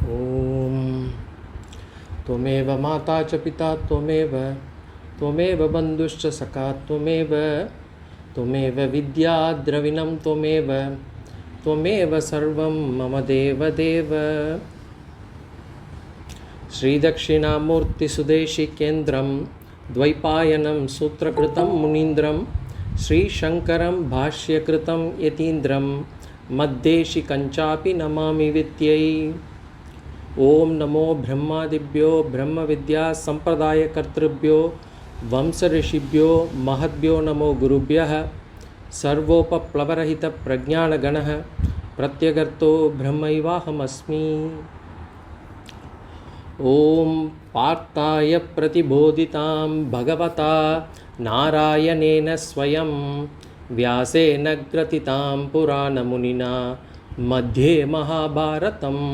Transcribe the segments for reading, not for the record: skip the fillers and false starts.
ॐ त्वमेव माता च पिता त्वमेव बन्धुश्च सखा त्वमेव विद्या द्रविणं त्वमेव सर्वं मम देवदेव। श्रीदक्षिणामूर्तिसुदेशिकेन्द्रं द्वैपायनं सूत्रकृतं मुनीन्द्रं श्रीशङ्करं भाष्यकृतं यतीन्द्रं मद्देशिकञ्चापि नमामि विद्यै। ओम नमो ब्रह्मादिभ्यो ब्रह्मविद्या संप्रदायकर्तृभ्यो वंशऋषिभ्यो महद्भ्यो नमो गुरुभ्यः। सर्वोपप्लवरहित प्रज्ञानगणः प्रत्यगर्तो ब्रह्मैवाहमस्मि। ओम पार्थाय प्रतिबोधितां भगवता नारायणेन स्वयं व्यासेन ग्रथितां पुराणमुनिना मध्ये महाभारतम्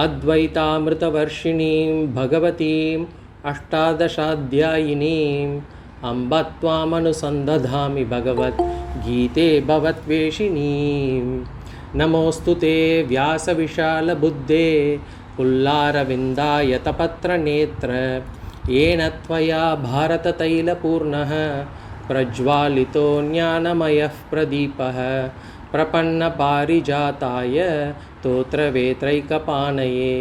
अद्वैतामृतवर्षिणीं भगवतीम् अष्टादशाध्यायिनीम् अम्ब त्वामनुसन्दधामि भगवद्गीते भवद्वेषिणीं। नमोऽस्तु ते व्यासविशालबुद्धे पुल्लारविन्दायतपत्रनेत्र येन त्वया भारततैलपूर्णः प्रज्वालितो ज्ञानमयः प्रदीपः प्रपन्नपारिजाताय स्तोत्रवेत्रैकपाणये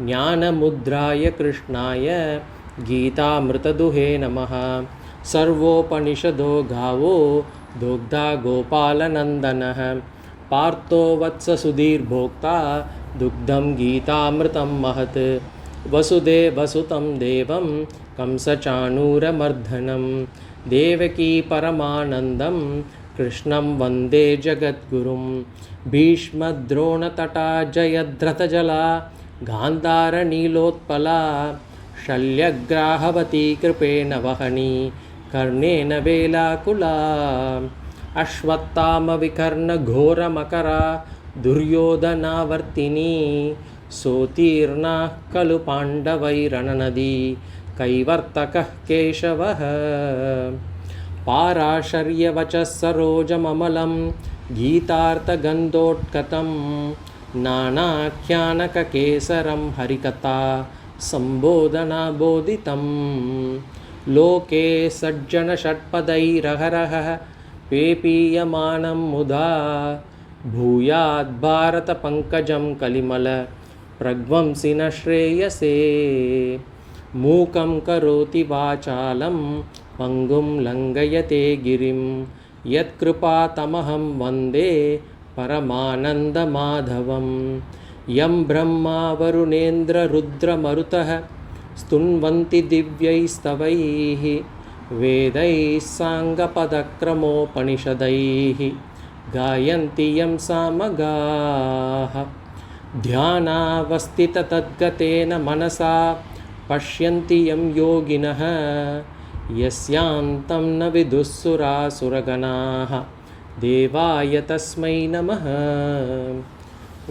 ज्ञानमुद्राय कृष्णाय गीतामृतदुहे नमः। सर्वोपनिषदो गावो दुग्धा गोपालनन्दनः पार्थो वत्ससुधीर्भोक्ता दुग्धं गीतामृतं महत्। वसुदेवसुतं देवं कंसचाणूरमर्दनं देवकी परमानन्दं कृष्णं वन्दे जगद्गुरुं। भीष्मद्रोणतटा जयद्रथजला गान्धारनीलोत्पला शल्यग्राहवती कृपेण वहनी कर्णेन वेलाकुला। अश्वत्थामविकर्णघोरमकरा दुर्योधनावर्तिनी सोत्तीर्णा खलु पाण्डवैरणनदी कैवर्तकः केशवः। पाराशर्यवचः सरोजममलं गीतार्थगन्धोत्कटं नानाख्यानककेसरं हरिकथा सम्बोधनाबोधितं। लोके सज्जनषट्पदैरहरः पेपीयमानं मुदा भूयाद्भारतपङ्कजं कलिमल प्रध्वंसिन श्रेयसे। मूकं करोति वाचालं पंगुं लङ्घयते गिरिं यत्कृपातमहं वन्दे परमानन्दमाधवं। यं ब्रह्मा वरुणेन्द्ररुद्रमरुतः स्तुन्वन्ति दिव्यैस्तवैः वेदैः साङ्गपदक्रमोपनिषदैः गायन्ति यं सामगाः। ध्यानावस्थिततद्गतेन मनसा पश्यन्ति यं योगिनः यस्यान्तं न विदुःसुरासुरगणाः देवाय तस्मै नमः।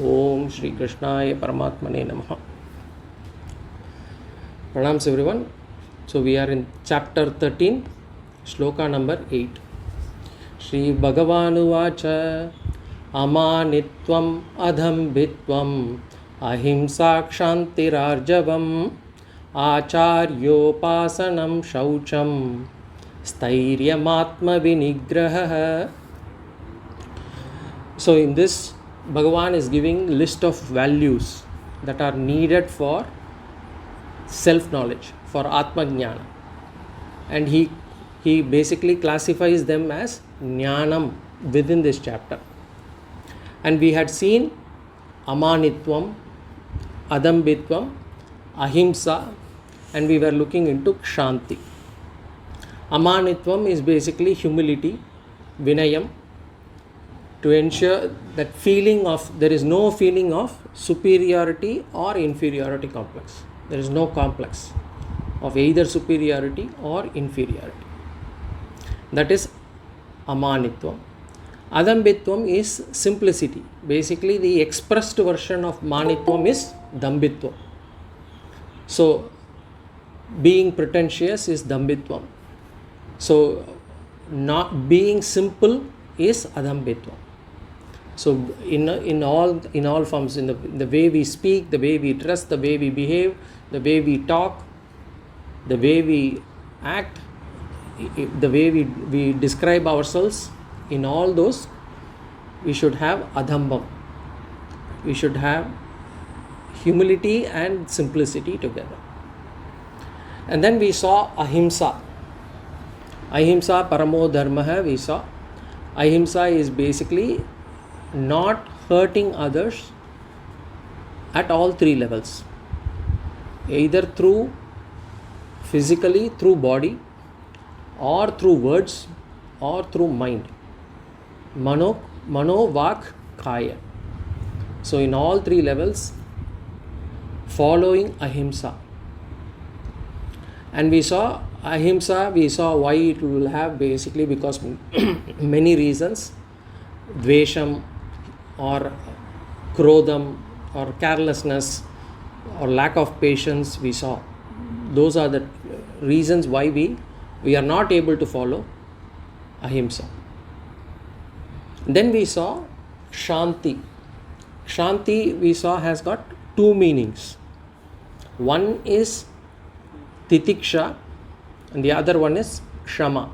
ओम श्री कृष्णाय परमात्मने नमः। Pranams everyone. So we are in chapter 13, shloka number 8. Shri Bhagavanuvacha amanitvam adhambitvam ahimsa kshantirarjavam आचार्योपासनं शौचं स्थैर्यमात्मविनिग्रहः. So in this, Bhagavan is giving list of values that are needed for self-knowledge, for Atma Jnana. And he basically classifies them as Jnanam within this chapter. And we had seen Amanitvam, Adambitvam, Ahimsa, and we were looking into Kshanti. Amanitvam is basically humility, Vinayam, to ensure that there is no feeling of superiority or inferiority complex. There is no complex of either superiority or inferiority. That is Amanitvam. Adambitvam is simplicity. Basically, the expressed version of Manitvam is Dambitvam. So, being pretentious is Dambitvam. So, not being simple is Adambitvam. So in all forms, in the way we speak, the way we dress, the way we behave, the way we talk, the way we act, the way we describe ourselves, in all those we should have adhambam. We should have humility and simplicity together. And then we saw ahimsa. Ahimsa paramo dharmaha we saw. Ahimsa is basically not hurting others at all three levels. Either through physically, through body, or through words, or through mind. Mano, vak, kaya. So in all three levels, following ahimsa. And we saw ahimsa, we saw why it will have, basically because many reasons. Dvesham or krodham or carelessness or lack of patience, we saw. Those are the reasons why we are not able to follow ahimsa. Then we saw shanti. Shanti, we saw, has got two meanings. One is titiksha and the other one is kshama.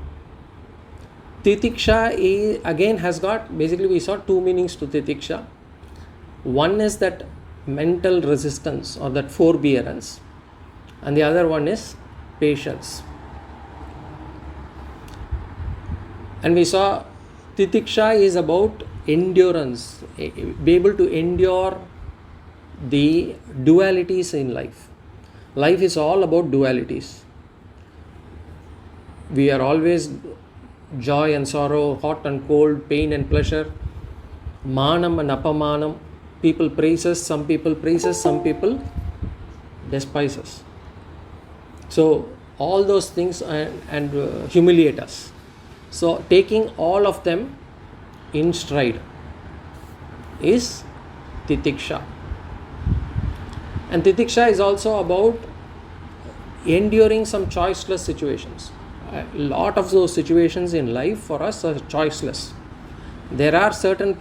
Titiksha again has got, basically we saw two meanings to titiksha. One is that mental resistance or that forbearance, and the other one is patience. And we saw titiksha is about endurance, be able to endure the dualities in life. Life is all about dualities. We are always joy and sorrow, hot and cold, pain and pleasure, manam and apamanam. People praise us, some people despise us. So all those things and humiliate us. So taking all of them in stride is titiksha. And titiksha is also about enduring some choiceless situations. A lot of those situations in life for us are choiceless. There are certain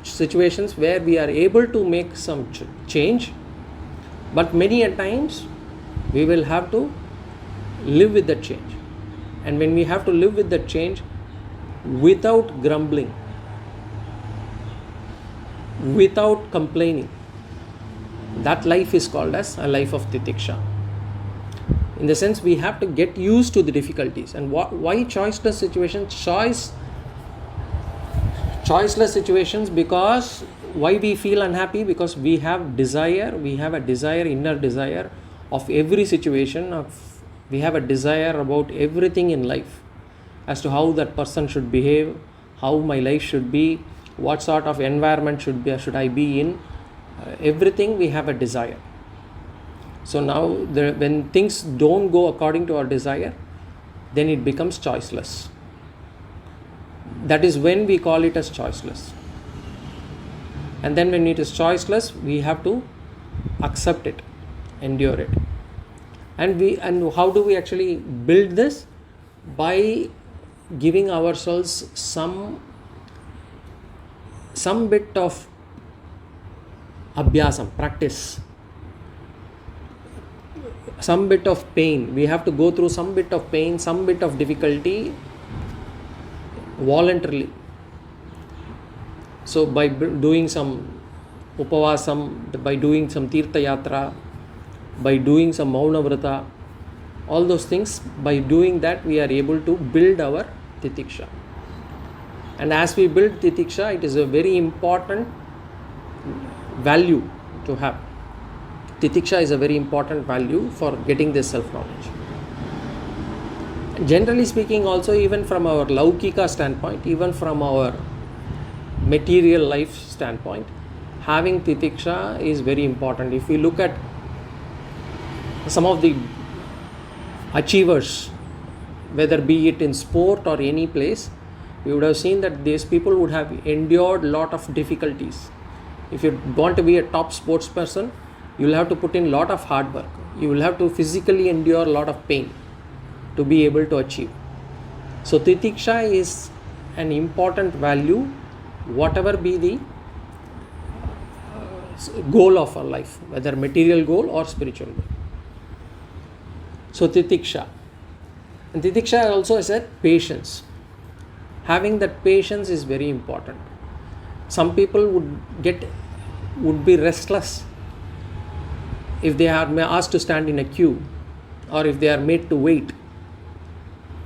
situations where we are able to make some change, but many a times we will have to live with that change. And when we have to live with that change without grumbling, without complaining, that life is called as a life of titiksha. In the sense, we have to get used to the difficulties. And why choiceless situations? Choiceless situations, because why we feel unhappy? Because we have desire, inner desire of every situation, we have a desire about everything in life, as to how that person should behave, how my life should be, what sort of environment should I be in. Everything we have a desire. So now when things don't go according to our desire, then it becomes choiceless. That is when we call it as choiceless. And then when it is choiceless, we have to accept it, endure it. And how do we actually build this? By giving ourselves some bit of abhyasam, practice, some bit of pain. We have to go through some bit of pain, some bit of difficulty voluntarily. So by doing some upavasam, by doing some tirtha yatra, by doing some mauna vrata, all those things, by doing that we are able to build our titiksha. And as we build titiksha, it is a very important value to have. Titiksha is a very important value for getting this self-knowledge. Generally speaking, also, even from our laukika standpoint, even from our material life standpoint, having titiksha is very important. If we look at some of the achievers, whether be it in sport or any place, we would have seen that these people would have endured a lot of difficulties. If you want to be a top sports person, you will have to put in a lot of hard work. You will have to physically endure a lot of pain to be able to achieve. So titiksha is an important value, whatever be the goal of our life, whether material goal or spiritual goal. So titiksha. And titiksha also I said patience. Having that patience is very important. Some people would be restless if they are asked to stand in a queue, or if they are made to wait,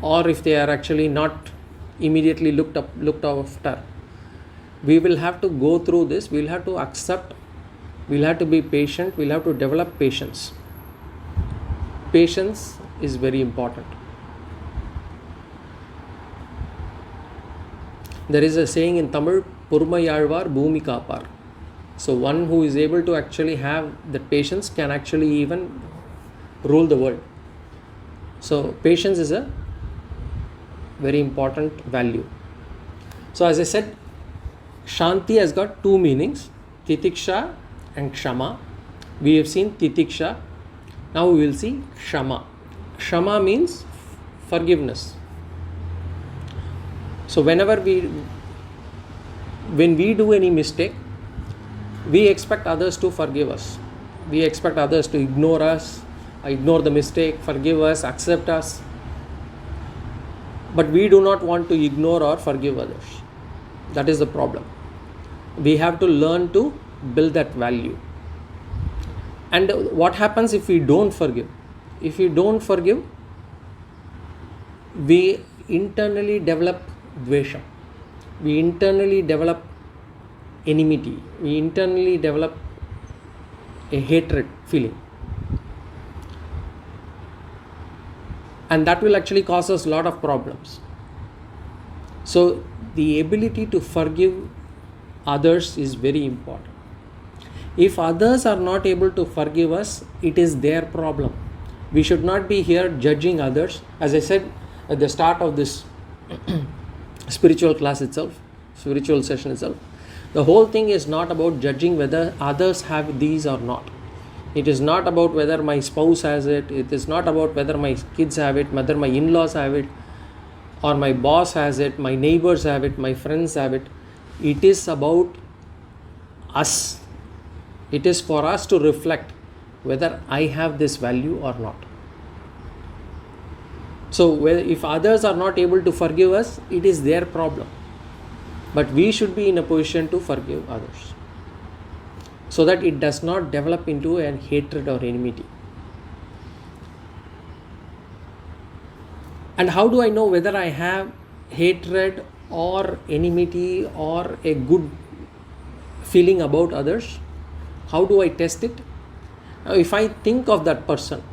or if they are actually not immediately looked after. We will have to go through this. We will have to accept. We will have to be patient. We will have to develop patience. Patience is very important. There is a saying in Tamil, Purmayalvar Bhumi Kapar. So one who is able to actually have that patience can actually even rule the world. So patience is a very important value. So as I said, Shanti has got two meanings, Titiksha and Kshama. We have seen Titiksha. Now we will see Kshama. Kshama means forgiveness. So when we do any mistake, we expect others to forgive us. We expect others to ignore us, ignore the mistake, forgive us, accept us. But we do not want to ignore or forgive others. That is the problem. We have to learn to build that value. And what happens if we don't forgive? If we don't forgive, we internally develop dvesha. We internally develop enmity. We internally develop a hatred feeling. And that will actually cause us a lot of problems. So the ability to forgive others is very important. If others are not able to forgive us, it is their problem. We should not be here judging others. As I said at the start of this spiritual class itself, spiritual session itself, the whole thing is not about judging whether others have these or not. It is not about whether my spouse has it. It is not about whether my kids have it, whether my in-laws have it, or my boss has it, my neighbors have it, my friends have it. It is about us. It is for us to reflect whether I have this value or not. So if others are not able to forgive us, it is their problem. But we should be in a position to forgive others, so that it does not develop into a hatred or enmity. And how do I know whether I have hatred or enmity or a good feeling about others? How do I test it? Now, if I think of that person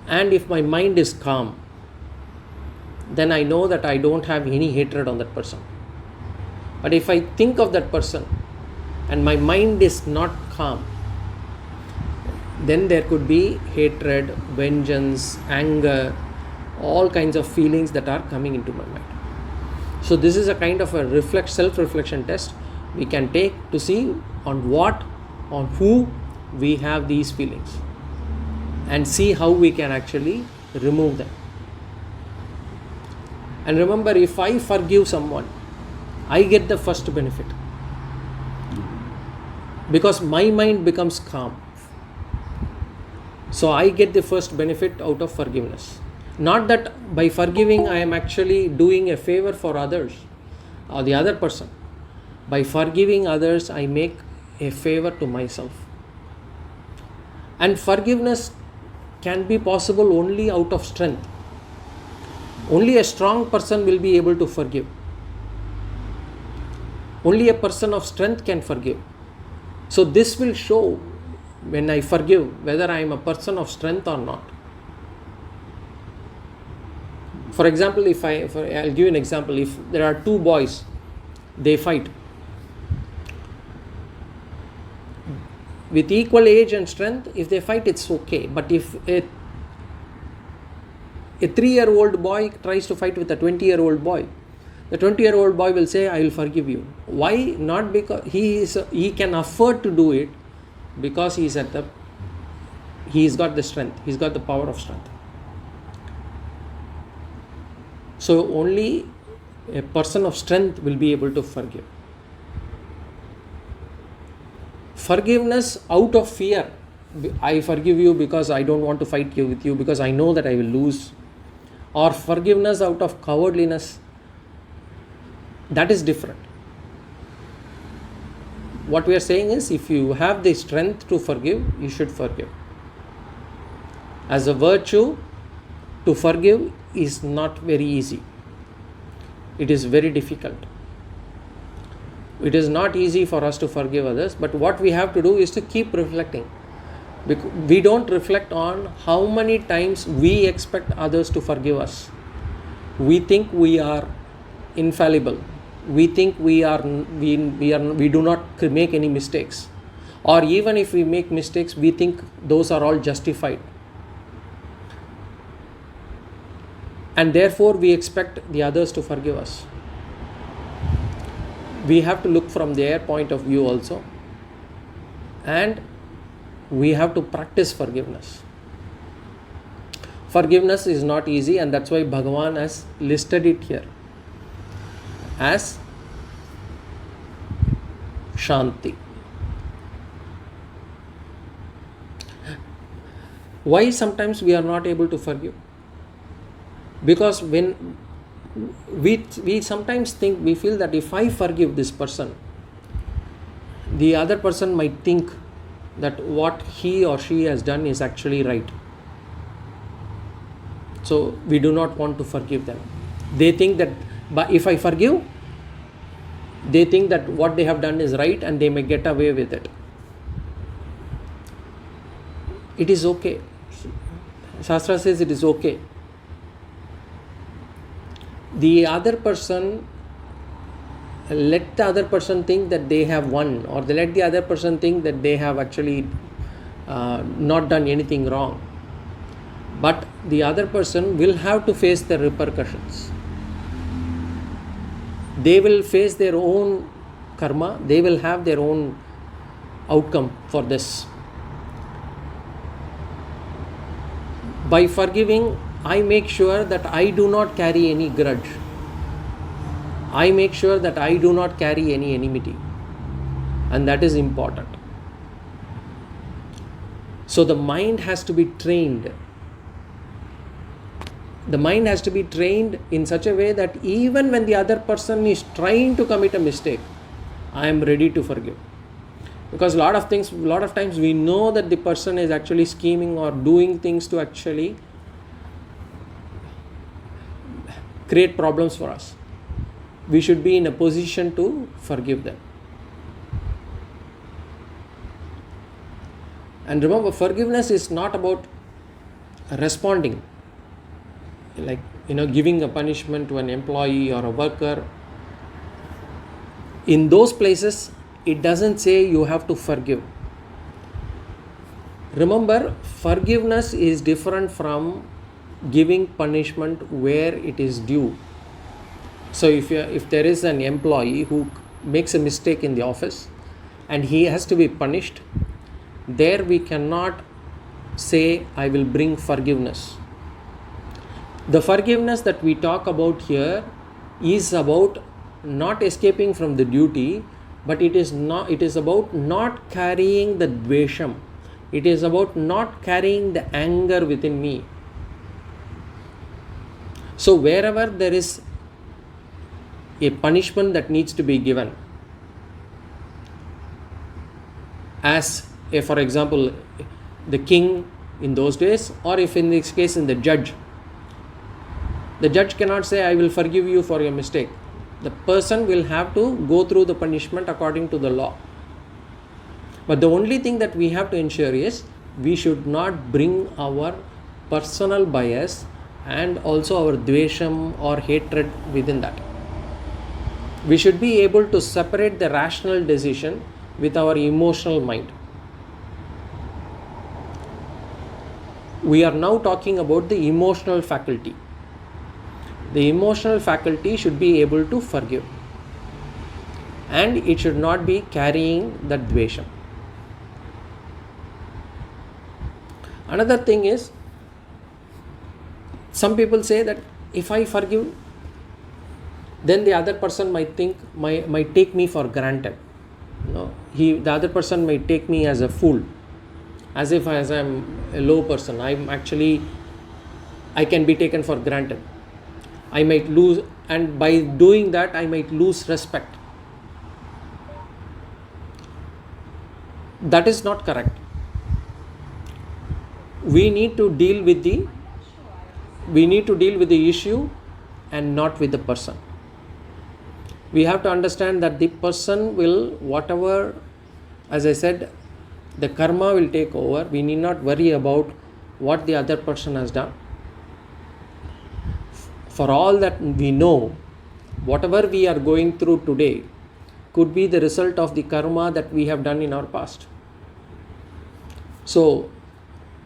and if my mind is calm, then I know that I don't have any hatred on that person. But if I think of that person and my mind is not calm, then there could be hatred, vengeance, anger, all kinds of feelings that are coming into my mind. So this is a kind of a self-reflection test we can take to see on who we have these feelings, and see how we can actually remove them. And remember, if I forgive someone, I get the first benefit, because my mind becomes calm. So I get the first benefit out of forgiveness. Not that by forgiving I am actually doing a favor for others or the other person. By forgiving others, I make a favor to myself. And forgiveness can be possible only out of strength. Only a strong person will be able to forgive. Only a person of strength can forgive. So this will show, when I forgive, whether I am a person of strength or not. For example, I'll give you an example. If there are two boys, they fight. With equal age and strength, if they fight, it's okay. But if a 3-year-old boy tries to fight with a 20-year-old boy, the 20-year-old boy will say, I will forgive you. Why? Not because he can afford to do it, because he's got the strength, he's got the power of strength. So only a person of strength will be able to forgive. Forgiveness out of fear. I forgive you because I don't want to fight with you because I know that I will lose. Or forgiveness out of cowardliness. That is different. What we are saying is, if you have the strength to forgive, you should forgive. As a virtue, to forgive is not very easy. It is very difficult. It is not easy for us to forgive others, but what we have to do is to keep reflecting. We don't reflect on how many times we expect others to forgive us. We think we are infallible. We think we do not make any mistakes. Or even if we make mistakes, we think those are all justified. And therefore we expect the others to forgive us. We have to look from their point of view also. And we have to practice forgiveness. Forgiveness is not easy, and that's why Bhagavan has listed it here as Shanti. Why sometimes we are not able to forgive? Because when we sometimes think, we feel that if I forgive this person, the other person might think that what he or she has done is actually right. So we do not want to forgive them. They think that if I forgive, they think that what they have done is right and they may get away with it. It is okay. Shastra says it is okay. The other person, let the other person think that they have won, or they let the other person think that they have actually not done anything wrong. But the other person will have to face the repercussions. They will face their own karma. They will have their own outcome for this. By forgiving, I make sure that I do not carry any grudge. I make sure that I do not carry any enmity. And that is important. So the mind has to be trained. The mind has to be trained in such a way that even when the other person is trying to commit a mistake, I am ready to forgive. Because a lot of times we know that the person is actually scheming or doing things to actually create problems for us. We should be in a position to forgive them. And remember, forgiveness is not about responding, like giving a punishment to an employee or a worker. In those places, it doesn't say you have to forgive. Remember, forgiveness is different from giving punishment where it is due. So if there is an employee who makes a mistake in the office and he has to be punished, there we cannot say I will bring forgiveness. The forgiveness that we talk about here is about not escaping from the duty, but it is about not carrying the dvesham. It is about not carrying the anger within me. So wherever there is a punishment that needs to be given, as for example the king in those days, or if in this case in the judge cannot say I will forgive you for your mistake. The person will have to go through the punishment according to the law. But the only thing that we have to ensure is we should not bring our personal bias and also our dvesham or hatred within that. We should be able to separate the rational decision with our emotional mind. We are now talking about the emotional faculty. The emotional faculty should be able to forgive, and it should not be carrying that dvesham. Another thing is, some people say that if I forgive, then the other person might take me for granted. the other person may take me as a fool, as if as I'm a low person. I can be taken for granted. I might lose, and by doing that, I might lose respect. That is not correct. We need to deal with the issue and not with the person. We have to understand that the person will, whatever, as I said, the karma will take over. We need not worry about what the other person has done. For all that we know, whatever we are going through today could be the result of the karma that we have done in our past. So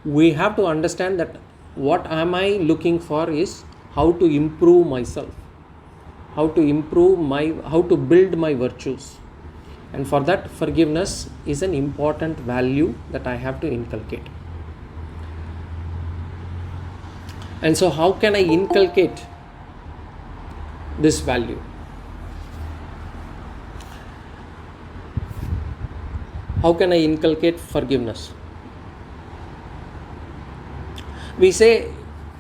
we have to understand that what am I looking for is how to improve myself, how to build my virtues. And for that, forgiveness is an important value that I have to inculcate. And so how can I inculcate this value? How can I inculcate forgiveness? We say,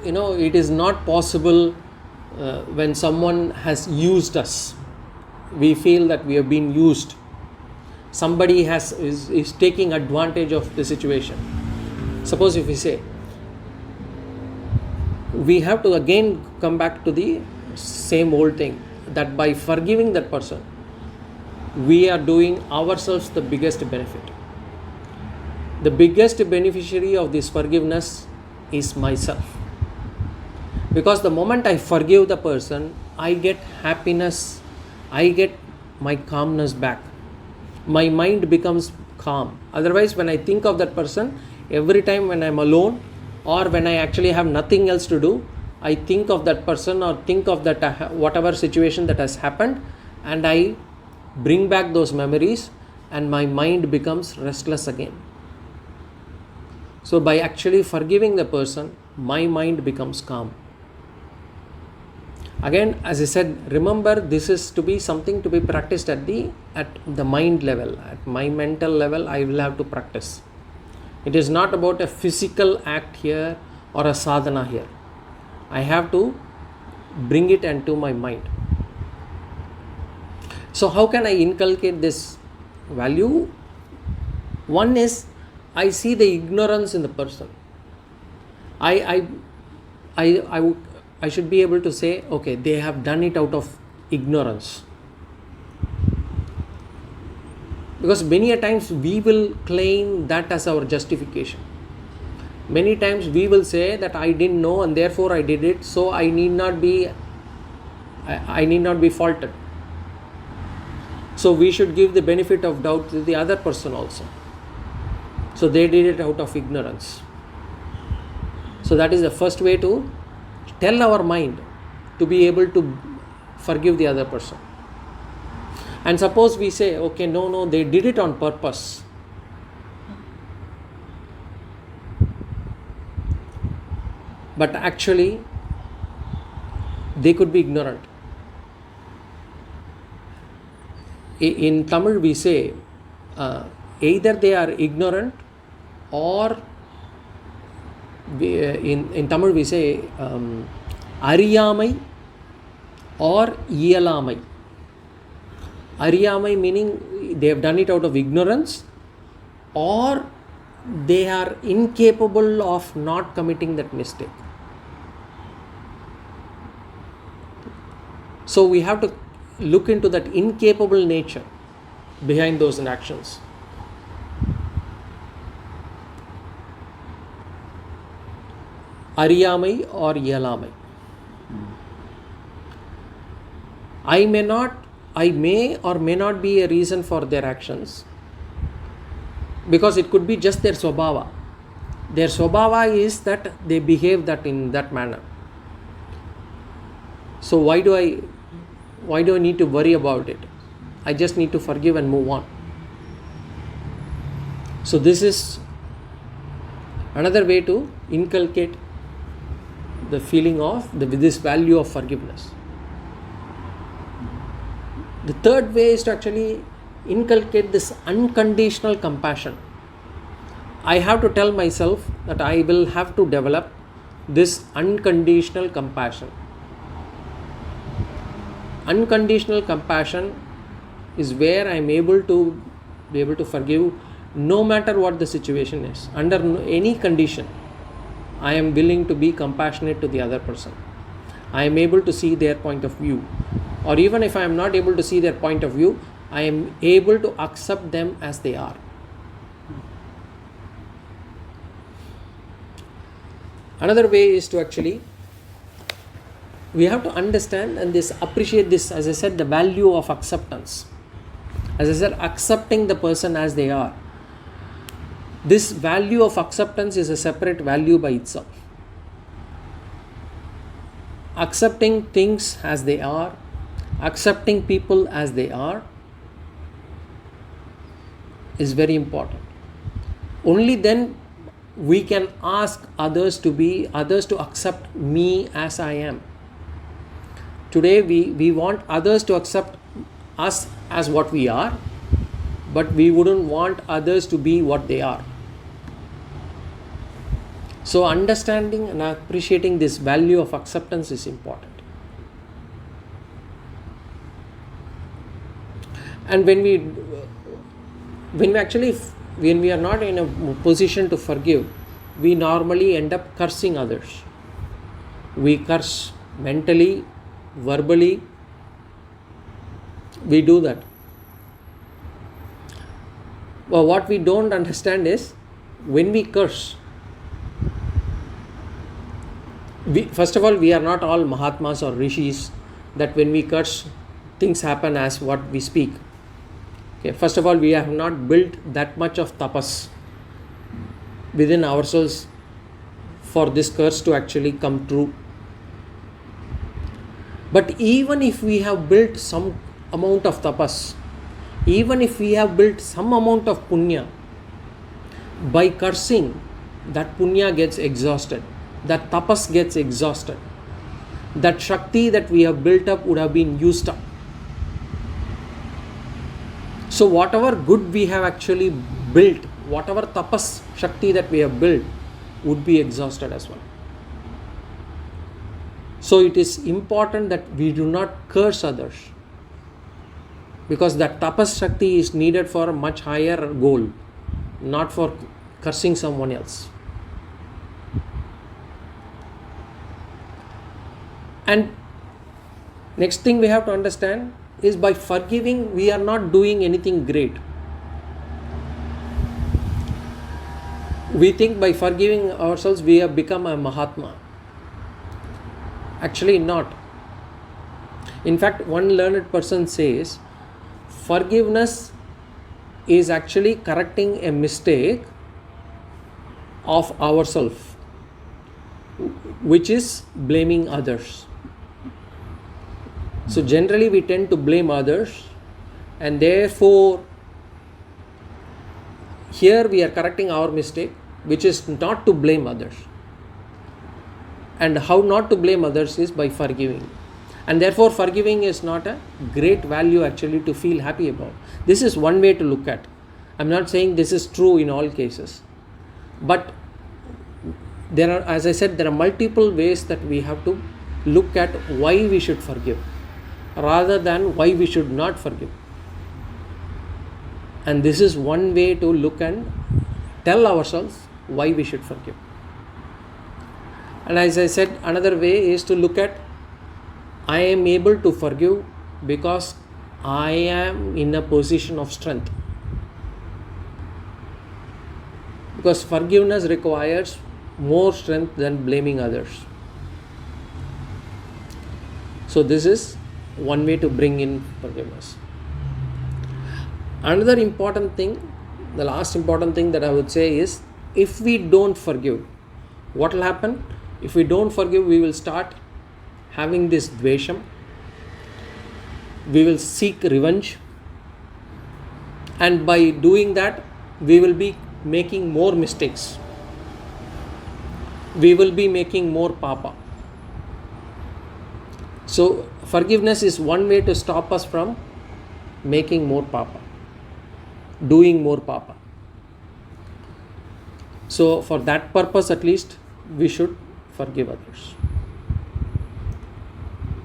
it is not possible when someone has used us. We feel that we have been used. Somebody is taking advantage of the situation. Suppose if we say, we have to again come back to the same old thing, that by forgiving that person, we are doing ourselves the biggest benefit. The biggest beneficiary of this forgiveness is myself. Because the moment I forgive the person, I get happiness, I get my calmness back. My mind becomes calm. Otherwise, when I think of that person, every time when I'm alone or when I actually have nothing else to do, I think of that person or think of that whatever situation that has happened, and I bring back those memories and my mind becomes restless again. So by actually forgiving the person, my mind becomes calm. Again, as I said, remember, this is to be something to be practiced at the mind level. At my mental level, I will have to practice. It is not about a physical act here or a sadhana here. I have to bring it into my mind. So how can I inculcate this value? One is, I see the ignorance in the person. I should be able to say, okay, they have done it out of ignorance. Because many a times we will claim that as our justification. Many times we will say that I didn't know and therefore I did it, so I need not be faulted. So we should give the benefit of doubt to the other person also. So they did it out of ignorance. So that is the first way to tell our mind to be able to forgive the other person. And suppose we say, okay, no, they did it on purpose. But actually, they could be ignorant. In Tamil we say, either they are ignorant or in Tamil we say Ariyamai or Iyalamai. Ariyamai meaning they have done it out of ignorance, or they are incapable of not committing that mistake. So we have to look into that incapable nature behind those actions. Ariyamai or Iyalamai. I may or may not be a reason for their actions, because it could be just their swabhava. Their swabhava is that they behave that in that manner. So why do I need to worry about it? I just need to forgive and move on. So this is another way to inculcate the feeling of this value of forgiveness. The third way is to actually inculcate this unconditional compassion. I have to tell myself that I will have to develop this unconditional compassion. Unconditional compassion is where I am able to forgive no matter what the situation is. Under any condition, I am willing to be compassionate to the other person. I am able to see their point of view. Or even if I am not able to see their point of view, I am able to accept them as they are. Another way is to actually, we have to understand and appreciate this, as I said, the value of acceptance. As I said, accepting the person as they are. This value of acceptance is a separate value by itself. Accepting things as they are, accepting people as they are, is very important. Only then we can ask others to accept me as I am. Today we want others to accept us as what we are, but we wouldn't want others to be what they are. So understanding and appreciating this value of acceptance is important. And when we are not in a position to forgive, we normally end up cursing others. We curse mentally, verbally. We do that. Well, what we don't understand is, when we curse, first of all, we are not all Mahatmas or Rishis that when we curse, things happen as what we speak. Okay. First of all, we have not built that much of tapas within ourselves for this curse to actually come true. But even if we have built some amount of tapas, even if we have built some amount of punya, by cursing, that punya gets exhausted. That tapas gets exhausted. That shakti that we have built up would have been used up. So whatever good we have actually built, whatever tapas shakti that we have built, would be exhausted as well. So it is important that we do not curse others, because that tapas shakti is needed for a much higher goal, not for cursing someone else. And next thing we have to understand is, by forgiving, we are not doing anything great. We think by forgiving ourselves we have become a Mahatma. Actually not. In fact, one learned person says, forgiveness is actually correcting a mistake of ourselves, which is blaming others. So generally we tend to blame others, and therefore here we are correcting our mistake, which is not to blame others. And how not to blame others is by forgiving. And therefore forgiving is not a great value actually to feel happy about. This is one way to look at. I'm not saying this is true in all cases. But there are, as I said, there are multiple ways that we have to look at why we should forgive, rather than why we should not forgive. And this is one way to look and tell ourselves why we should forgive. And as I said, another way is to look at, I am able to forgive because I am in a position of strength. Because forgiveness requires more strength than blaming others. So this is one way to bring in forgiveness. Another important thing, the last important thing that I would say is, if we don't forgive, what will happen? If we don't forgive, we will start having this dvesham. We will seek revenge. And by doing that, we will be making more mistakes. We will be making more papa. So forgiveness is one way to stop us from making more papa. doing more papa. So for that purpose at least we should forgive others.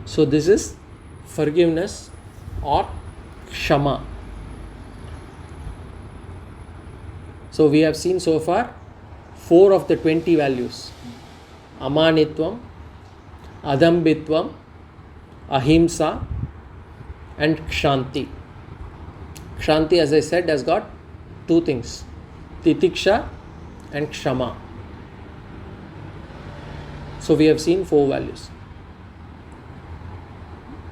So this is forgiveness or kshama. So we have seen so far 4 of the 20 values: amanitvam, adambitvam, ahimsa and kshanti. Kshanti, as I said, has got 2 things: titiksha and kshama. So we have seen 4 values.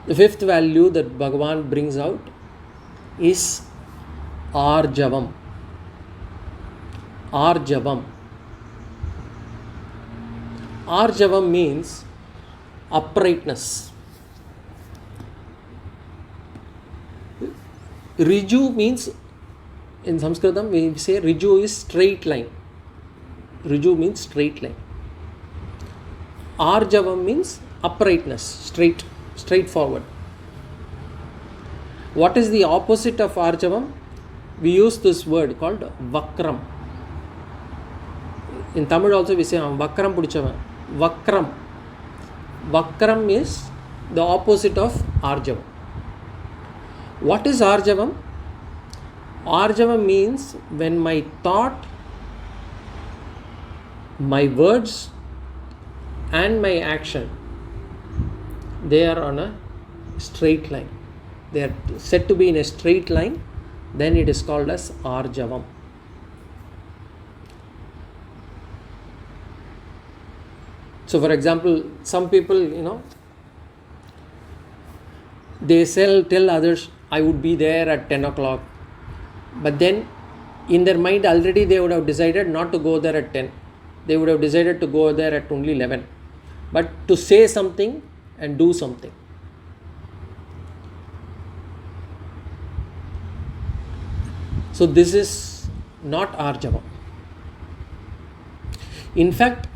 The 5th value that Bhagavan brings out is arjavam. Arjavam. Arjavam means uprightness. Riju means, in Sanskritam we say Riju is straight line. Riju means straight line. Arjavam means uprightness, straightforward. What is the opposite of arjavam? We use this word called vakram. In Tamil also we say vakram pudichavan. Vakram. Vakram is the opposite of arjavam. What is arjavam? Arjavam means when my thought, my words and my action, they are on a straight line. They are said to be in a straight line, then it is called as arjavam. So for example, some people, they tell others, I would be there at 10 o'clock. But then in their mind already they would have decided not to go there at 10. They would have decided to go there at only 11. But to say something and do something. So this is not arjava. In fact,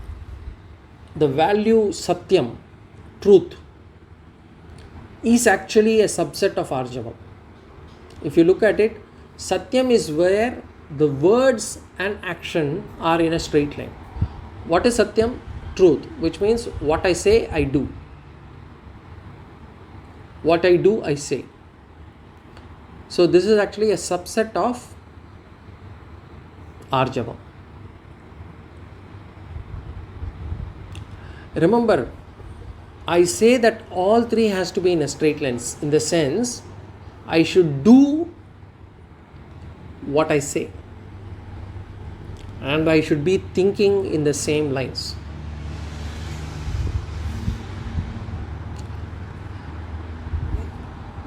the value satyam, truth, is actually a subset of arjava. If you look at it, satyam is where the words and action are in a straight line. What is satyam? Truth, which means what I say, I do. What I do, I say. So this is actually a subset of arjava. Remember, I say that all 3 has to be in a straight line, in the sense I should do what I say and I should be thinking in the same lines.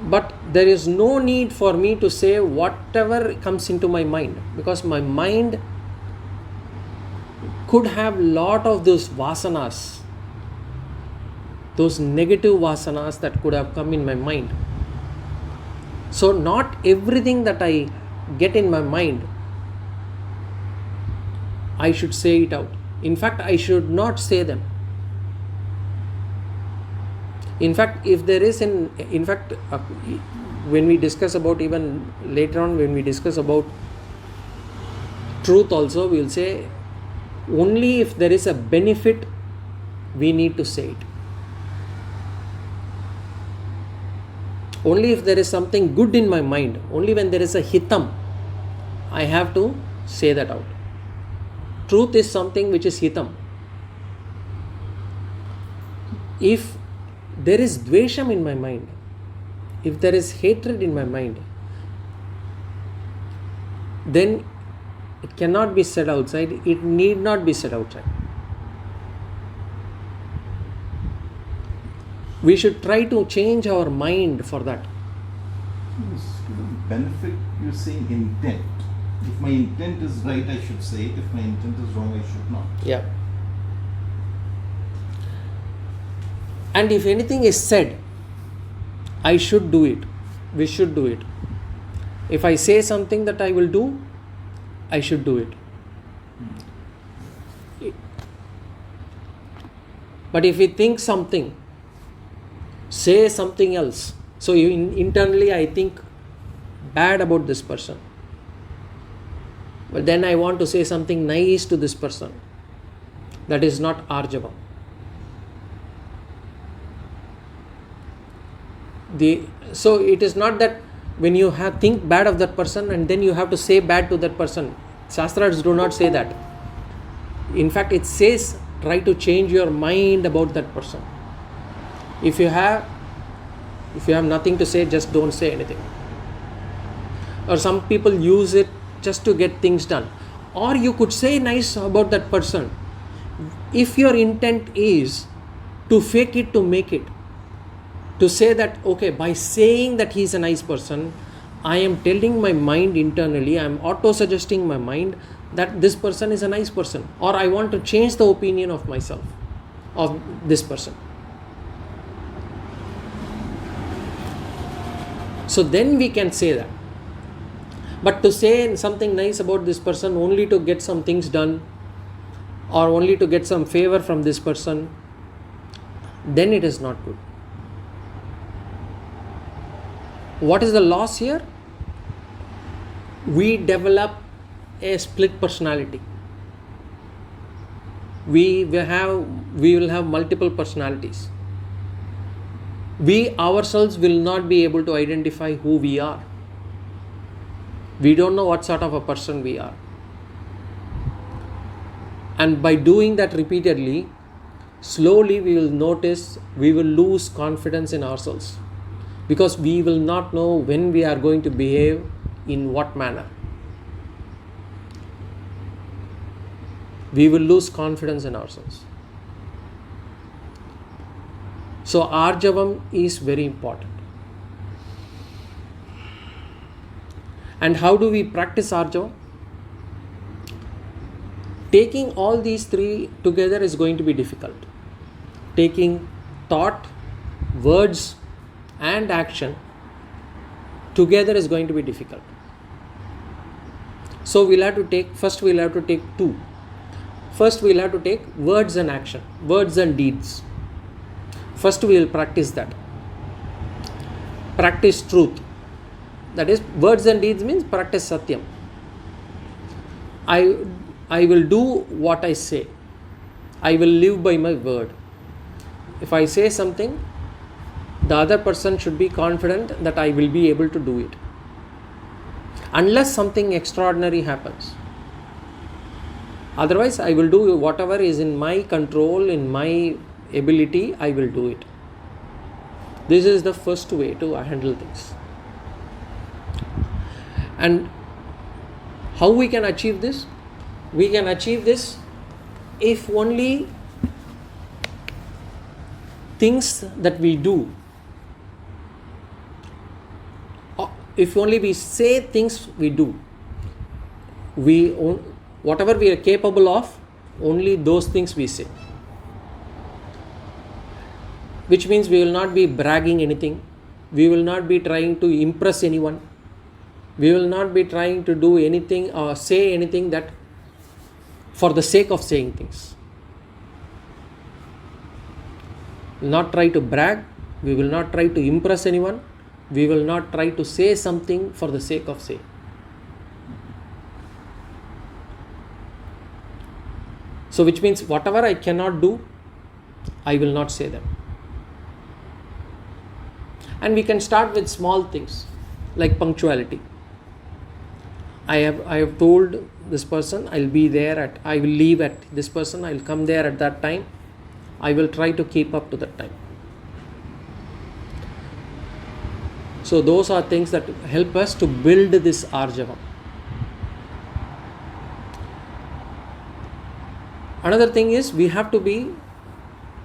But there is no need for me to say whatever comes into my mind, because my mind could have lot of those vasanas, those negative vasanas that could have come in my mind. So not everything that I get in my mind, I should say it out. In fact, I should not say them. In fact, if there is when we discuss about, even later on when we discuss about truth also, we will say only if there is a benefit we need to say it. Only if there is something good in my mind, only when there is a hitam, I have to say that out. Truth is something which is hitam. If there is dvesham in my mind, if there is hatred in my mind, then it cannot be said outside, it need not be said outside. We should try to change our mind for that. Benefit, you say intent. If my intent is right, I should say it. If my intent is wrong, I should not. Yeah. And if anything is said, I should do it. We should do it. If I say something that I will do, I should do it. But if we think something, say something else. So internally I think bad about this person. But then I want to say something nice to this person. That is not arjava. So it is not that when you think bad of that person and then you have to say bad to that person. Shastras do not say that. In fact, it says try to change your mind about that person. If you have nothing to say, just don't say anything. Or some people use it just to get things done. Or you could say nice about that person if your intent is to fake it to make it. To say that, okay, by saying that he's a nice person, I am telling my mind internally, I am auto-suggesting my mind that this person is a nice person, or I want to change the opinion of myself, of this person. So then we can say that. But to say something nice about this person only to get some things done, or only to get some favor from this person, then it is not good. What is the loss here? We develop a split personality. We will have multiple personalities. We ourselves will not be able to identify who we are. We don't know what sort of a person we are. And by doing that repeatedly, slowly we will notice we will lose confidence in ourselves. Because we will not know when we are going to behave in what manner. We will lose confidence in ourselves. So arjavam is very important. And how do we practice arjavam? Taking all these three together is going to be difficult. Taking thought, words, and action together is going to be difficult. So we'll have to take two. First we'll have to take words and action, words and deeds. First we will practice that. Practice truth. That is, words and deeds means practice satyam. I will do what I say. I will live by my word. If I say something, the other person should be confident that I will be able to do it. Unless something extraordinary happens. Otherwise, I will do whatever is in my control, in my ability, I will do it. This is the first way to handle things. And how we can achieve this? We can achieve this if only things that we do, if only we say things we do, whatever we are capable of, only those things we say. Which means we will not be bragging anything. We will not be trying to impress anyone. We will not be trying to do anything or say anything that for the sake of saying things. We will not try to brag. We will not try to impress anyone. We will not try to say something for the sake of saying. So which means whatever I cannot do, I will not say them. And we can start with small things like punctuality. I have told this person I will leave at this person, I will come there at that time. I will try to keep up to that time. So those are things that help us to build this arjavam. Another thing is we have to be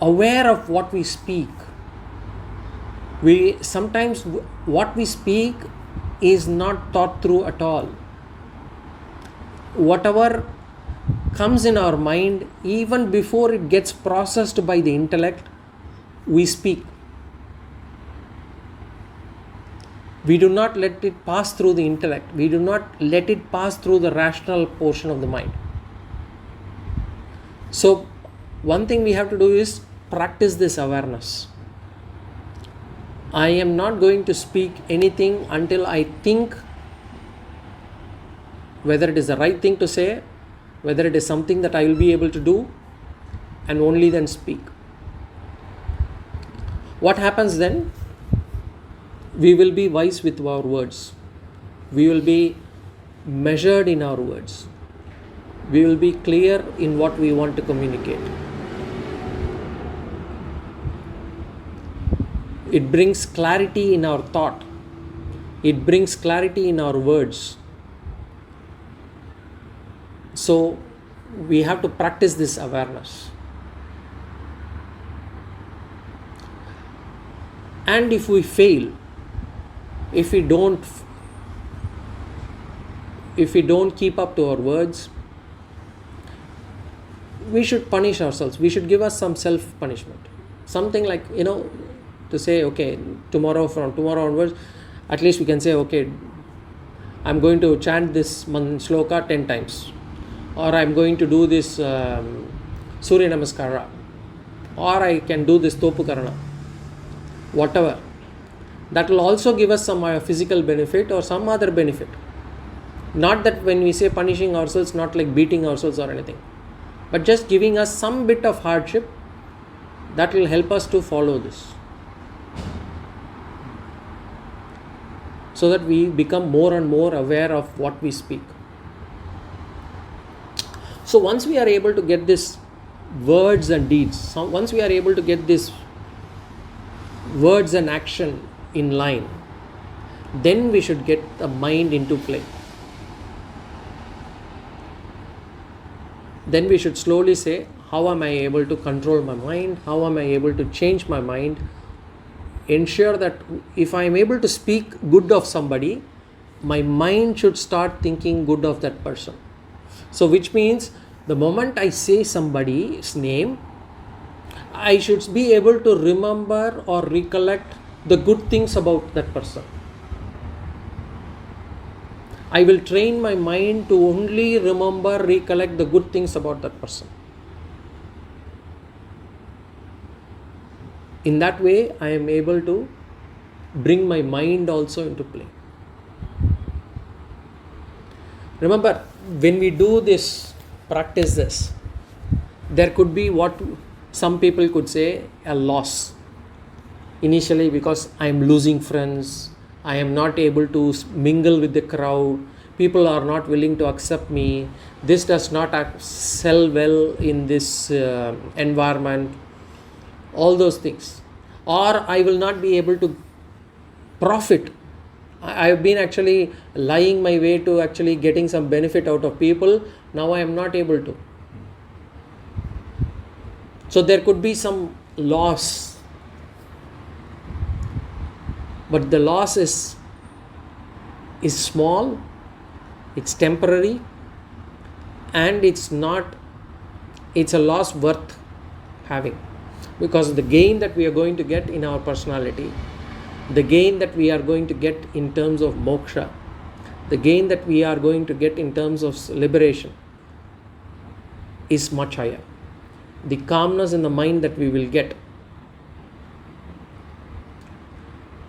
aware of what we speak. Sometimes what we speak is not thought through at all. Whatever comes in our mind, even before it gets processed by the intellect, we speak. We do not let it pass through the intellect. We do not let it pass through the rational portion of the mind. So, one thing we have to do is practice this awareness. I am not going to speak anything until I think whether it is the right thing to say, whether it is something that I will be able to do, and only then speak. What happens then? We will be wise with our words. We will be measured in our words. We will be clear in what we want to communicate. It brings clarity in our thought. It brings clarity in our words. So we have to practice this awareness. And if we fail, if we don't keep up to our words, we should punish ourselves. We should give us some self-punishment. Something like, to say, okay, from tomorrow onwards, at least we can say, okay, I'm going to chant this sloka 10 times. Or I'm going to do this Surya Namaskara. Or I can do this Topu Karana. Whatever. That will also give us some physical benefit or some other benefit. Not that when we say punishing ourselves, not like beating ourselves or anything, but just giving us some bit of hardship that will help us to follow this. So that we become more and more aware of what we speak. So once we are able to get this words and deeds, once we are able to get this words and action in line, then we should get the mind into play. Then we should slowly say, how am I able to control my mind? How am I able to change my mind? Ensure that if I am able to speak good of somebody, my mind should start thinking good of that person. So which means the moment I say somebody's name, I should be able to remember or recollect the good things about that person. I will train my mind to only remember, recollect the good things about that person. In that way, I am able to bring my mind also into play. Remember, when we do this, practice this, there could be what some people could say a loss. Initially, because I am losing friends, I am not able to mingle with the crowd, people are not willing to accept me, this does not sell well in this environment, all those things. Or I will not be able to profit. I have been actually lying my way to actually getting some benefit out of people. Now I am not able to. So there could be some loss. But the loss is small, it's temporary, and it's a loss worth having. Because the gain that we are going to get in our personality, the gain that we are going to get in terms of moksha, the gain that we are going to get in terms of liberation is much higher. The calmness in the mind that we will get.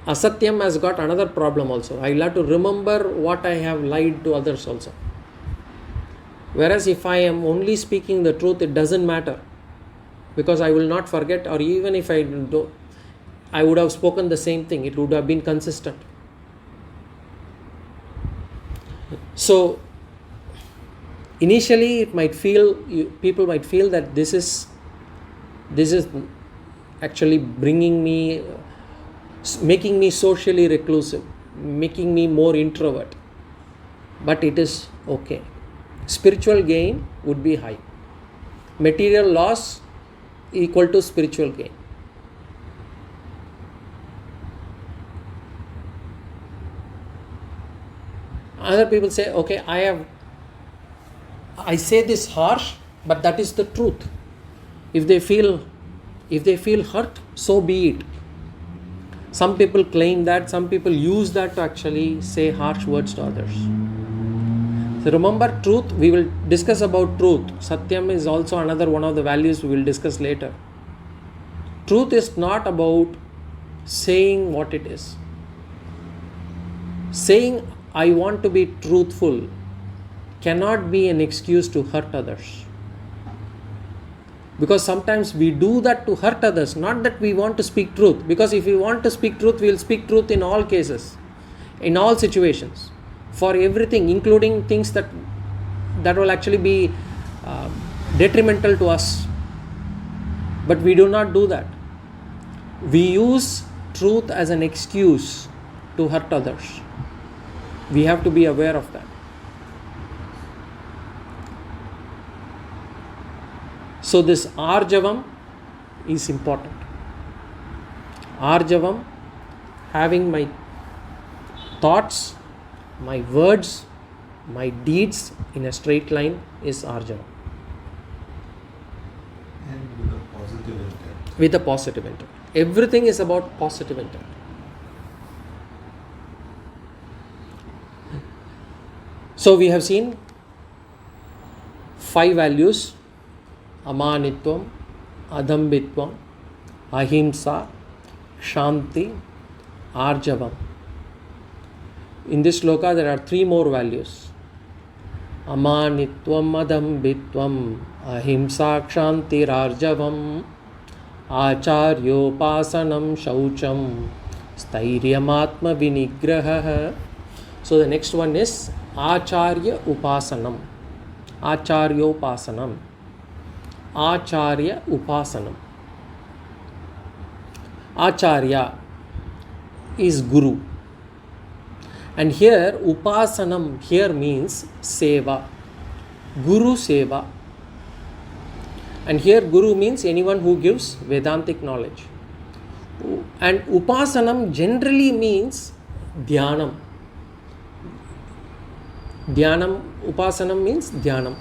Asatyam has got another problem also. I will have to remember what I have lied to others also. Whereas if I am only speaking the truth, it doesn't matter. Because I will not forget, or even if I do, I would have spoken the same thing. It would have been consistent. So, initially people might feel that this is actually making me socially reclusive, making me more introvert. But it is okay. Spiritual gain would be high. Material loss equal to spiritual gain. Other people say, okay, I say this harsh, but that is the truth. If they feel hurt, so be it. Some people claim that, some people use that to actually say harsh words to others. So remember, truth, we will discuss about truth. Satyam is also another one of the values we will discuss later. Truth is not about saying what it is. Saying, I want to be truthful, cannot be an excuse to hurt others. Because sometimes we do that to hurt others, not that we want to speak truth. Because if we want to speak truth, we will speak truth in all cases, in all situations, for everything, including things that will actually be detrimental to us. But we do not do that. We use truth as an excuse to hurt others. We have to be aware of that. So this Arjavam is important. Arjavam, having my thoughts, my words, my deeds in a straight line, is Arjavam. And with a positive intent. With a positive intent. Everything is about positive intent. So we have seen 5 values: Amanitvam, Adambitvam, Ahimsa, Shanti, Arjavam. In this sloka there are 3 more values: Amanitvam, Adambitvam, Ahimsa, Shanti, Arjavam, Acharyopasanam, Shaucham, Stairyamatma Vinigraha. So the next one is Acharya Upasanam. Acharyopasanam. Acharya Upasanam. Acharya is Guru. And here Upasanam here means Seva. Guru Seva. And here Guru means anyone who gives Vedantic knowledge. And Upasanam generally means Dhyanam. Dhyanam, Upasanam means Dhyanam.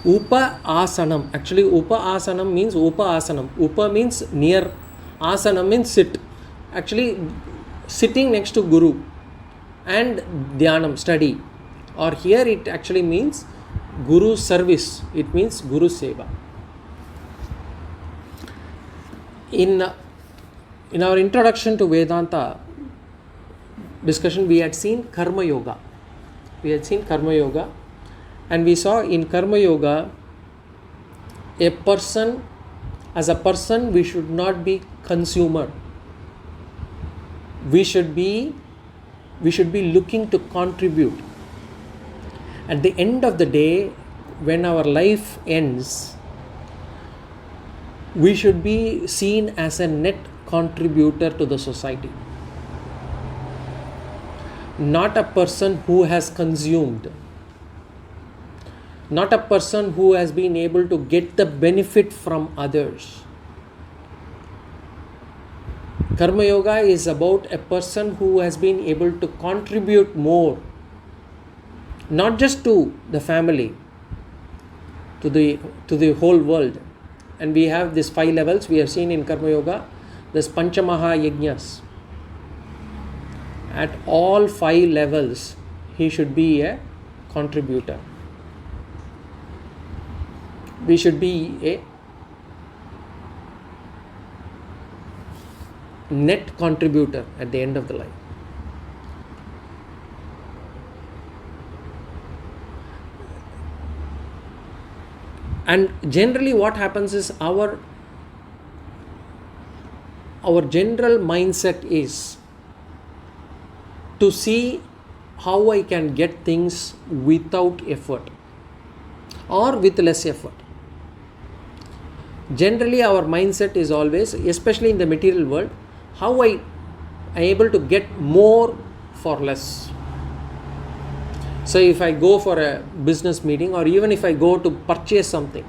Upa Asanam. Actually, Upa Asanam means Upa Asanam. Upa means near. Asanam means sit. Actually, sitting next to Guru. And Dhyanam, study. Or here it actually means Guru service. It means Guru Seva. In our introduction to Vedanta discussion, we had seen Karma Yoga. And we saw in Karma Yoga, as a person, we should not be consumer. We should be looking to contribute. At the end of the day, when our life ends, we should be seen as a net contributor to the society. Not a person who has consumed. Not a person who has been able to get the benefit from others. Karma Yoga is about a person who has been able to contribute more, not just to the family, to the whole world. And we have these 5 levels we have seen in Karma Yoga. This Panchamaha Yajnas. At all 5 levels, he should be a contributor. We should be a net contributor at the end of the life. And generally what happens is our general mindset is to see how I can get things without effort or with less effort. Generally our mindset is always, especially in the material world, how I am able to get more for less. So if I go for a business meeting, or even if I go to purchase something,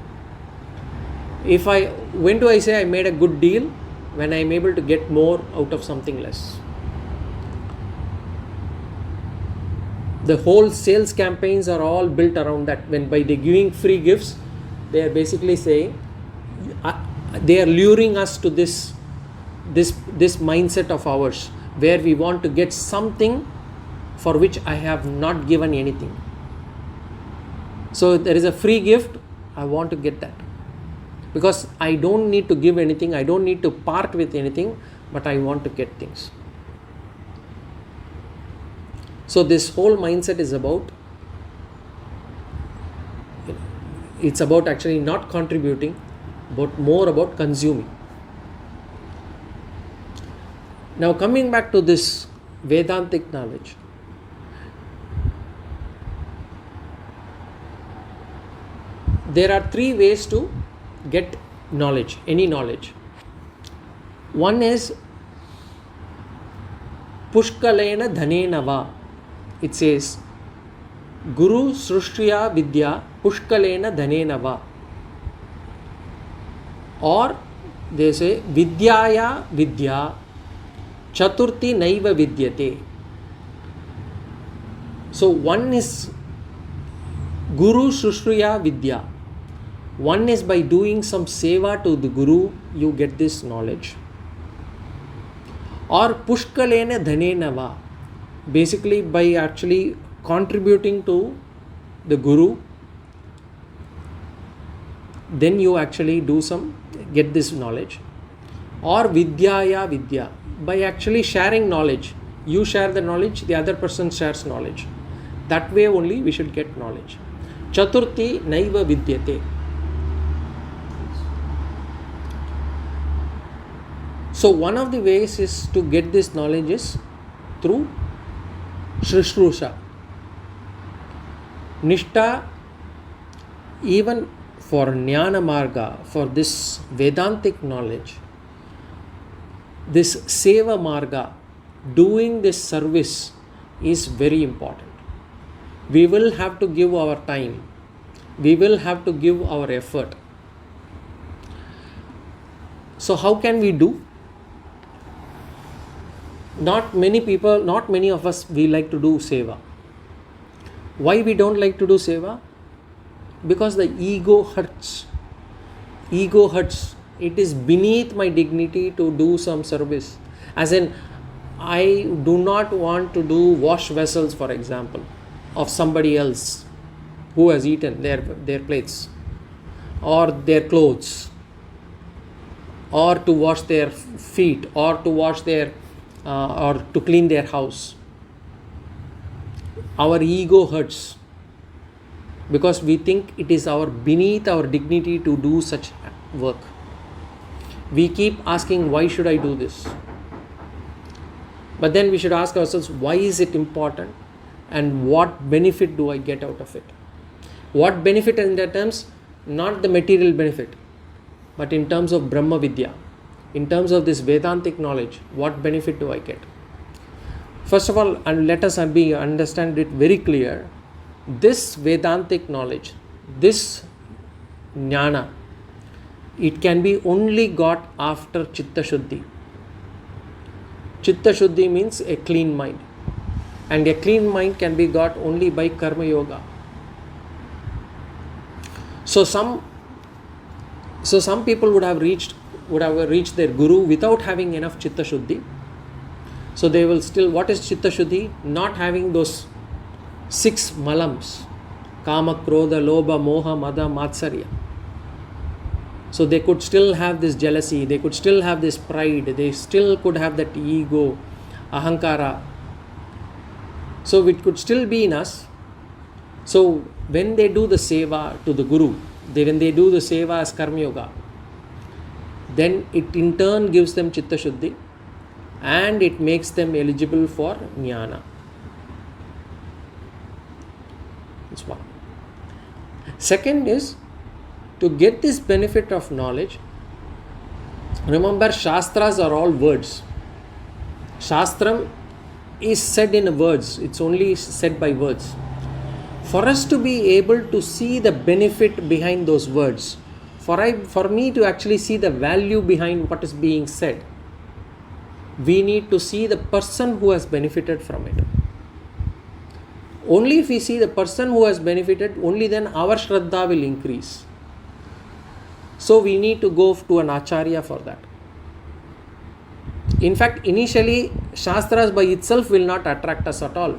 when do I say I made a good deal? When I am able to get more out of something less. The whole sales campaigns are all built around that. When by they giving free gifts, they are basically saying, they are luring us to this mindset of ours, where we want to get something for which I have not given anything. So there is a free gift, I want to get that. Because I don't need to give anything, I don't need to part with anything, but I want to get things. So this whole mindset is about It's about actually not contributing, but more about consuming. Now coming back to this Vedantic knowledge, there are three ways to get knowledge, any knowledge. One is Pushkalena Dhanena Va. It says, Guru Srushtiya Vidya Pushkalena Dhanena Va. Or they say Vidyaya Vidya Chaturthi Naiva Vidyate. So one is Guru Srushtiya Vidya. One is by doing some seva to the Guru, you get this knowledge. Or Pushkalena Dhanena Va. Basically by actually contributing to the Guru, then you actually get this knowledge. Or Vidyaya Vidya. By actually sharing knowledge. You share the knowledge, the other person shares knowledge. That way only we should get knowledge. Chaturthi Naiva Vidyate. So one of the ways is to get this knowledge is through Shrushrusha. Nishta, even for Jnana Marga, for this Vedantic knowledge, this Seva Marga, doing this service is very important. We will have to give our time. We will have to give our effort. So how can we do? Not many of us, we like to do seva. Why we don't like to do seva? Because the ego hurts. Ego hurts. It is beneath my dignity to do some service. As in, I do not want to do wash vessels, for example, of somebody else who has eaten their plates or their clothes, or to wash their feet, or to wash their or to clean their house. Our ego hurts because we think it is beneath our dignity to do such work. We keep asking, why should I do this? But then we should ask ourselves, why is it important and what benefit do I get out of it? What benefit in that terms? Not the material benefit, but in terms of Brahma Vidya. In terms of this Vedantic knowledge, what benefit do I get? First of all, and let us understand it very clear. This Vedantic knowledge, this Jnana, it can be only got after Chitta Shuddhi. Chitta Shuddhi means a clean mind. And a clean mind can be got only by Karma Yoga. So some people would have reached their Guru without having enough Chitta Shuddhi. So they will still, what is Chitta Shuddhi? Not having those 6 malams. Kama, Krodha, Lobha, Moha, Mada, Matsarya. So they could still have this jealousy, they could still have this pride, they still could have that ego, ahankara. So it could still be in us. So when they do the seva to the Guru, when they do the seva as Karma Yoga, then it in turn gives them Chitta Shuddhi and it makes them eligible for Jnana. That's one. Second is, to get this benefit of knowledge, remember Shastras are all words. Shastram is said in words, it's only said by words. For us to be able to see the benefit behind those words, for me to actually see the value behind what is being said, we need to see the person who has benefited from it. Only if we see the person who has benefited, only then our Shraddha will increase. So we need to go to an Acharya for that. In fact, initially, Shastras by itself will not attract us at all.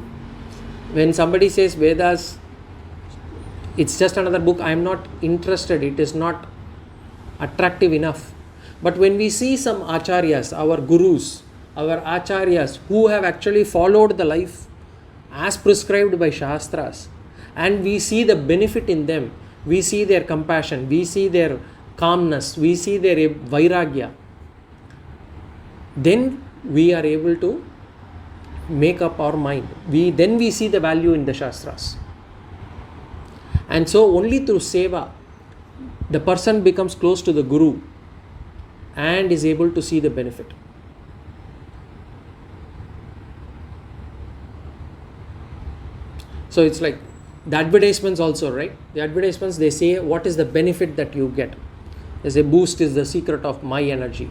When somebody says Vedas, it's just another book, I am not interested, it is not attractive enough. But when we see some Acharyas, our Gurus, our Acharyas who have actually followed the life as prescribed by Shastras, and we see the benefit in them, we see their compassion, we see their calmness, we see their vairagya, then we are able to make up our mind. Then we see the value in the Shastras. And so only through seva, the person becomes close to the Guru and is able to see the benefit. So it's like the advertisements also, right? The advertisements, they say what is the benefit that you get. They say boost is the secret of my energy.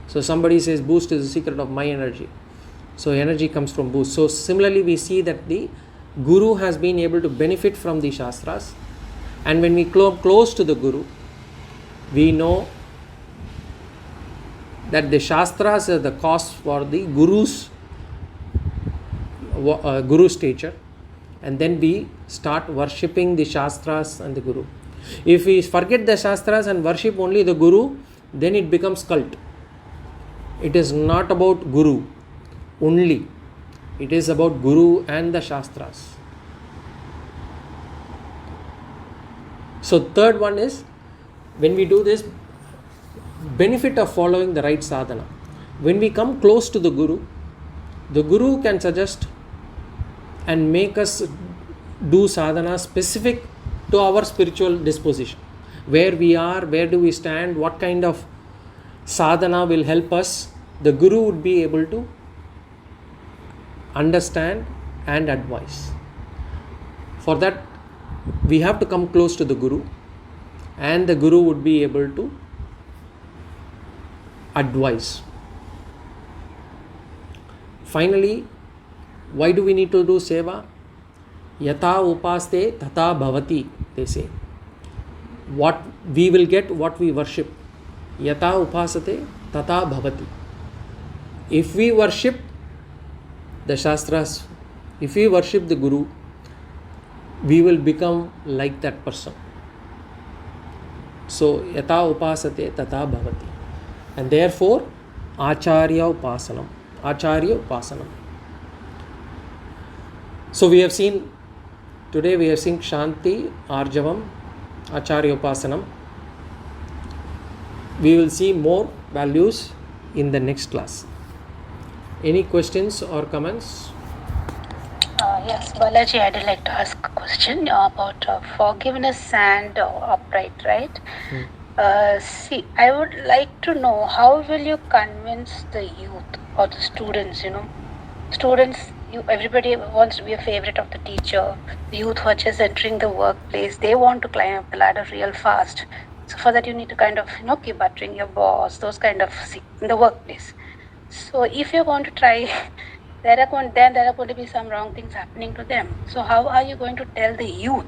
So somebody says boost is the secret of my energy. So energy comes from boost. So similarly we see that the Guru has been able to benefit from the Shastras, and when we close to the Guru, we know that the Shastras are the cause for the Guru's stature, and then we start worshipping the Shastras and the Guru. If we forget the Shastras and worship only the Guru, then it becomes cult. It is not about Guru only. It is about Guru and the Shastras. So third one is, when we do this, benefit of following the right sadhana. When we come close to the Guru can suggest and make us do sadhana specific to our spiritual disposition. Where we are, where do we stand, what kind of sadhana will help us, the Guru would be able to understand and advise. For that, we have to come close to the Guru, and the Guru would be able to advise. Finally, why do we need to do seva? Yatha upaste tata bhavati, they say. What we will get, what we worship. Yatha upasate tata bhavati. If we worship the Shastras, if we worship the Guru, we will become like that person. So, yatha upasate tata bhavati. And therefore, acharya upasanam. So, we have seen, today we have seen Shanti, Arjavam, Acharya upasanam. We will see more values in the next class. Any questions or comments? Yes, Balaji, I'd like to ask a question about forgiveness and upright, right? See, I would like to know, how will you convince the youth or the students, Students, everybody wants to be a favorite of the teacher. The youth who are just entering the workplace, they want to climb up the ladder real fast. So for that you need to kind of, keep buttering your boss, those kind of in the workplace. So if you're going to try, there are going to be some wrong things happening to them. So how are you going to tell the youth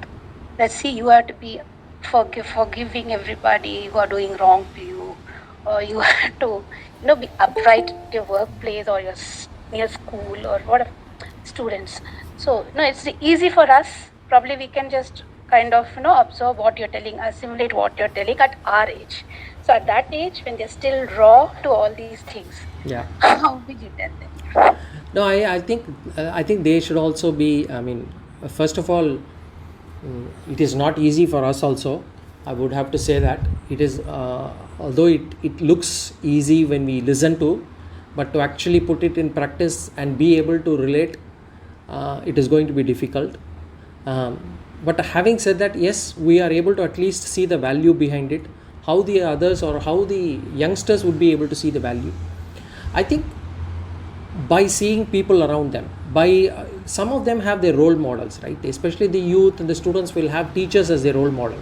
that, see, you have to be forgiving everybody who are doing wrong to you, or you have to, be upright at your workplace or your school or whatever, students. So, it's easy for us. Probably we can just kind of, absorb what you're telling, assimilate what you're telling at our age. So at that age, when they're still raw to all these things, how will you tell them? No, I think they should also be, first of all, it is not easy for us also. I would have to say that. It is, although it looks easy when we listen to, but to actually put it in practice and be able to relate, it is going to be difficult. But having said that, yes, we are able to at least see the value behind it, how the others or how the youngsters would be able to see the value. I think by seeing people around them, some of them have their role models, right? Especially the youth and the students will have teachers as their role model.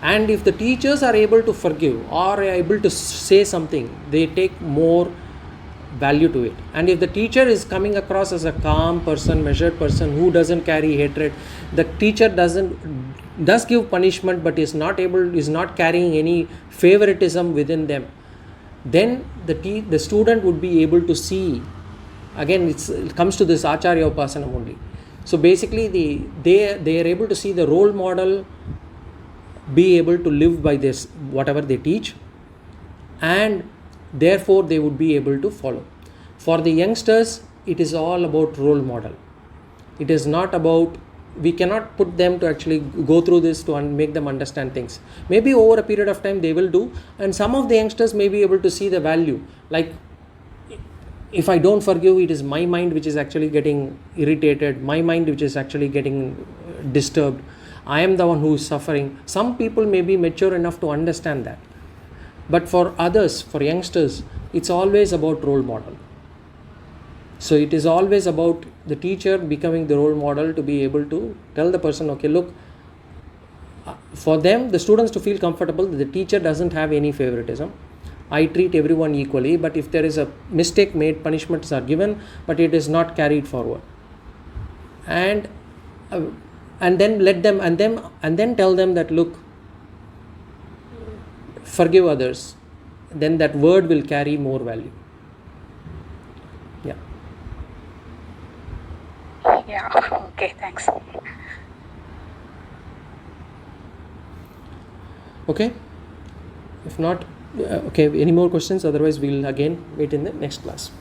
And if the teachers are able to forgive or are able to say something, they take more value to it. And if the teacher is coming across as a calm person, measured person who doesn't carry hatred, the teacher does give punishment but is not carrying any favoritism within them, then the student would be able to see. Again, it comes to this acharya upasanam only. So basically they are able to see the role model, be able to live by this whatever they teach, and therefore they would be able to follow. For the youngsters, it is all about role model. It is not about we cannot put them to actually go through this to make them understand things. Maybe over a period of time they will do, and some of the youngsters may be able to see the value. Like, if I don't forgive, it is my mind which is actually getting irritated, my mind which is actually getting disturbed. I am the one who is suffering. Some people may be mature enough to understand that. But for others, for youngsters, it's always about role model. So it is always about the teacher becoming the role model to be able to tell the person, okay, look, for them, the students to feel comfortable, the teacher doesn't have any favoritism. I treat everyone equally, but if there is a mistake made, punishments are given, but it is not carried forward. And then let them, and then tell them that, look, forgive others. Then that word will carry more value. Yeah. Yeah, okay, thanks. Okay. If not, okay, any more questions? Otherwise, we'll again meet in the next class.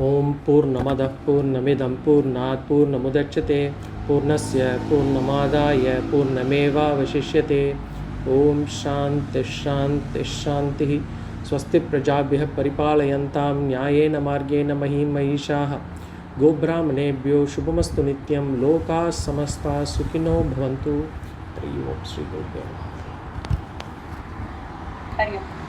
Om Purnamadah Purnamidam Purnat Purnamudachyate Purnasya Purnamadaya Purnameva Vashishyate. Om Shanti Shanti Shanti. Swasti Prajabhyah Paripalayantam Nyayena Margena Mahim Mahishaha. Gobrahmanebhyo Shubhamastu Nityam Lokas Samasta Sukhino Bhavantu. Hari Om Shri Guru Seva. Hari Om.